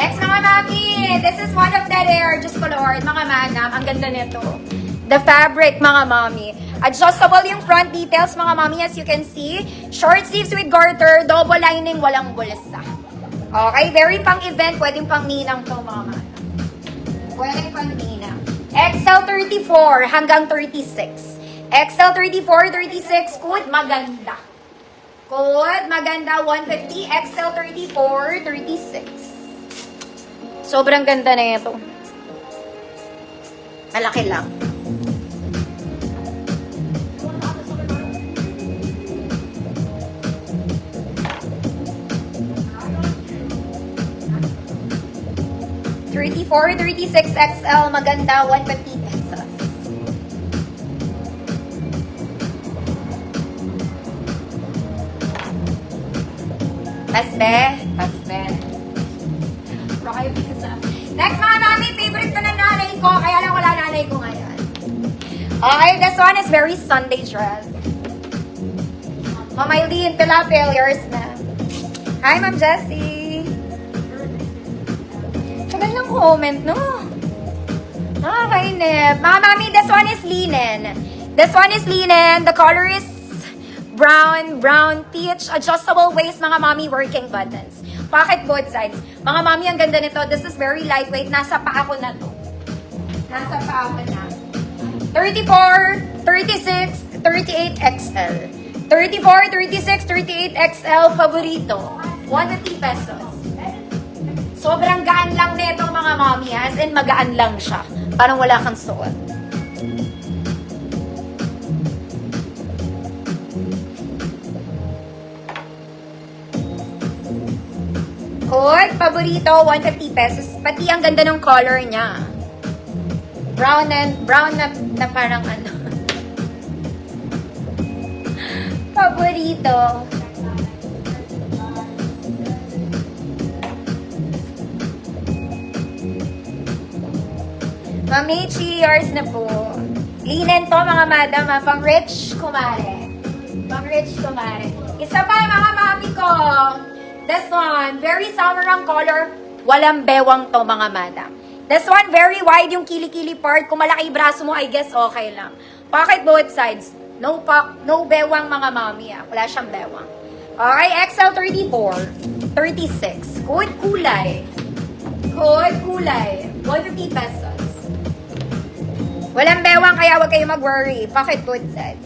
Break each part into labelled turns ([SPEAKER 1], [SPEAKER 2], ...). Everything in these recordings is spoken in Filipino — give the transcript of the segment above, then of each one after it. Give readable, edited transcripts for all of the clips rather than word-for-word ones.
[SPEAKER 1] Next mga mami, this is one of the rare, just colored, mga manam. Ang ganda nito. The fabric, mga mami. Adjustable yung front details, mga mami, as you can see. Short sleeves with garter, double lining, walang bulsa. Okay, very pang event, pwedeng pang ninang to, mga mami. Pwedeng pang ninang. XL 34 hanggang 36. XL 34, 36, good, maganda. Good, maganda, 150. XL 34, 36. Sobrang ganda na ito. Malaki lang. $34, 36 XL, maganda, 150 pesos. Pasbe. Next mga mami, favorite ko na nanay ko, kaya lang wala nanay ko ngayon. Okay, this one is very Sunday dress. Mama Eileen, tilapia, yours na. Hi, Ma'am Jessie. Sagal ng comment, no? Nakakainip. Mga mami, this one is linen. This one is linen. The color is brown peach, adjustable waist, mga mami, working buttons. Pocket both sides. Mga mami, ang ganda nito. This is very lightweight. Nasa paa ko na to. Nasa paa ko na. 34, 36, 38 XL. 34, 36, 38 XL, paborito. 150 pesos. Sobrang gaan lang nito, mga mami. As in, magaan lang siya. Parang wala kang suot. Good, paborito, 150 pesos. Pati ang ganda ng color niya. Brown na parang ano. Paborito. Mamichi, yours na po. Linen to, mga madam, ha? Pang rich kumare. Pang rich kumare. Isa pa, mga mami ko. This one, very summerang color. Walang bewang to, mga madam. This one, very wide yung kili-kili part. Kung malaki braso mo, I guess okay lang. Pocket both sides. No bewang, mga mami. Wala siyang bewang. Okay, XL 34. 36. Good kulay. Good kulay. 150 pesos. Walang bewang, kaya wag kayo mag-worry. Pocket both sides.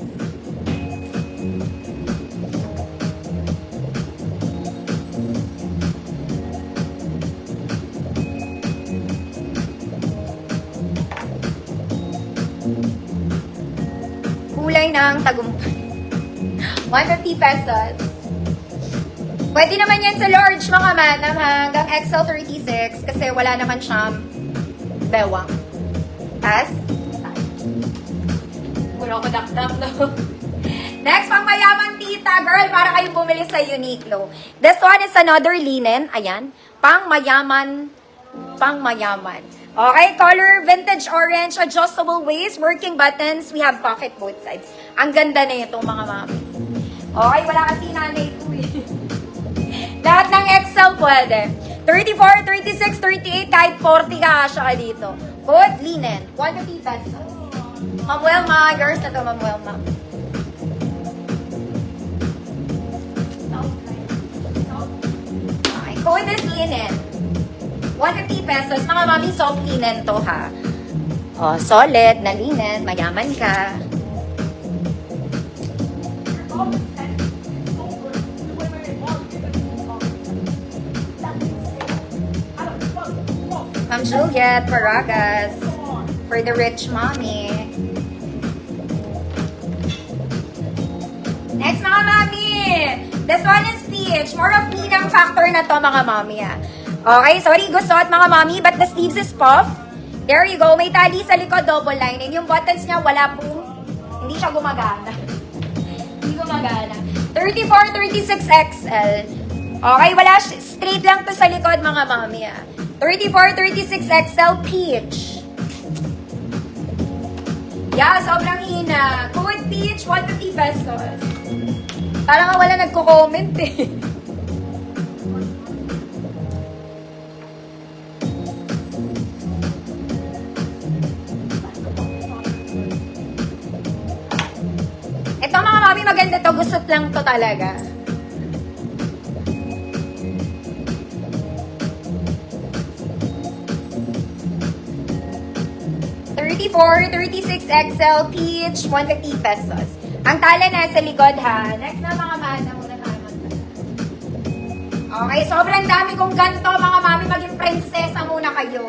[SPEAKER 1] Kulay ng tagumpay. 150 pesos. Pwede naman yan sa large, mga manam, hanggang XL 36 kasi wala naman siyang bewang. As? Wala ko dakdak, no? Next, pang mayamang tita. Girl, para kayong bumili sa Uniqlo. This one is another linen. Ayan. Pang mayaman. Okay, color, vintage orange, adjustable waist, working buttons. We have pocket both sides. Ang ganda na ito, mga mami. Okay, wala kasi nanay ko eh. Lahat ng XL pwede. 34, 36, 38, kahit 40 ka siya dito. Good linen, 150 pesos. Ma'am Welma, yours na to, Ma'am Welma. Okay, code is linen. 150 pesos. Mga mami, soft linen to, ha. Oh, solid na linen. Mayaman ka. Ma'am Juliet Paragas. For the rich mommy. Next, mga mami. This one is peach. More of ninang factor na to, mga mami, ha. Okay, sorry, gusot mga mami, but the sleeves is puff. There you go, may tali sa likod, double lining. Yung buttons niya, wala pong, hindi siya gumagana. Hindi gumagana. 34, 36 XL. Okay, wala, straight lang to sa likod, mga mami. 34, 36 XL peach. Yeah, sobrang hina. Code Peach, 150 pesos. Parang nga wala nagko-comment eh. Ito mga mami, maganda to. Gusot lang to talaga. $34, 36 XL Peach, 150 pesos. Ang tala nasa likod ha. Next na mga mana, muna tayo magtala. Okay, sobrang dami kong ganito mga mami. Maging prinsesa muna kayo.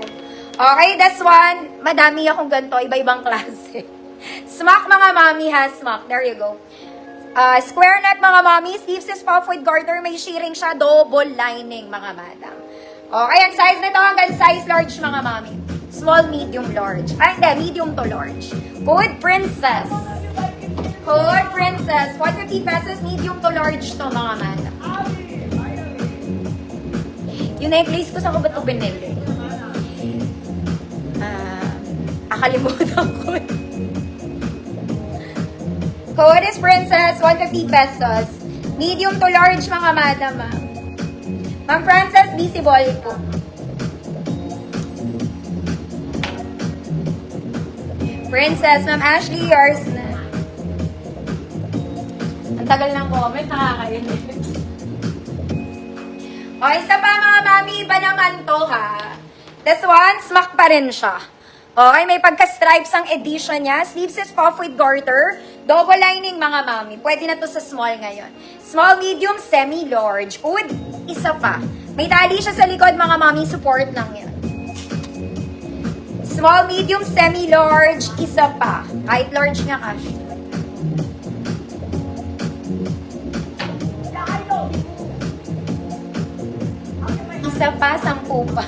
[SPEAKER 1] Okay, this one, madami akong ganito. Iba-ibang klase. Smack mga mami ha, smack. There you go. Square net mga mami. Sleeves is puff with garter. May shearing siya. Double lining mga madam. Okay, ang size nito hanggang size large mga mami. Small, medium, large. Ay, hindi. Medium to large. Code Princess. Code Princess. 150 pesos. Medium to large to mga madam. Yung necklace ko, saan ko ba ito binili? Akalimutan ko. Code is Princess. 150 pesos. Medium to large mga madam. Ma'am Frances, visible po. Princess, Ma'am Ashley, yours na. Ang tagal ng comment, nakakainis. O, isa pa mga mami, iba naman to ha. This one, smack pa rin siya. Okay, may pagka-stripes ang edition niya. Sleeves is puff with garter. Double lining mga mami. Pwede na to sa small ngayon. Small, medium, semi-large. Good, isa pa. May tali siya sa likod mga mami, support lang yan. Small, medium, semi-large, isa pa. Kahit large nga kasi. Isa pa, 10 pa.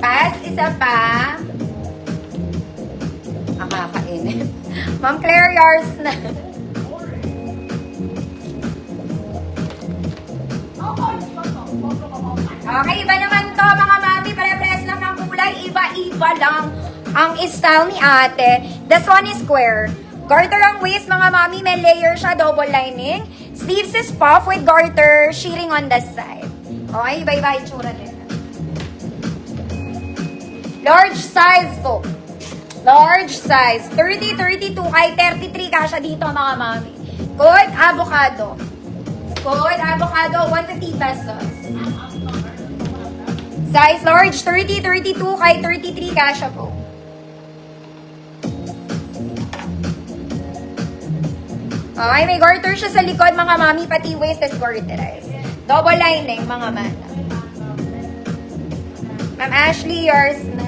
[SPEAKER 1] Pass, isa pa. Nakakainit. Ma'am Claire, yours na. Okay, iba naman to mga mami. Pare-press lang ng kulay. Iba-iba lang ang style ni ate. This one is square. Garter ang waist mga mami. May layer siya, double lining. Sleeves is puff with garter, shearing on the side. Okay, iba-iba itsura nila. Large size po. Large size. 30, 32, kay 33 kasha dito mga mami. Good avocado. Good avocado, 150 pesos. Size large, 30, 32, kay 33 kasha po. Okay, may garter siya sa likod mga mami, pati waist is garterized. Double lining mga mana. Ma'am Ashley, yours na.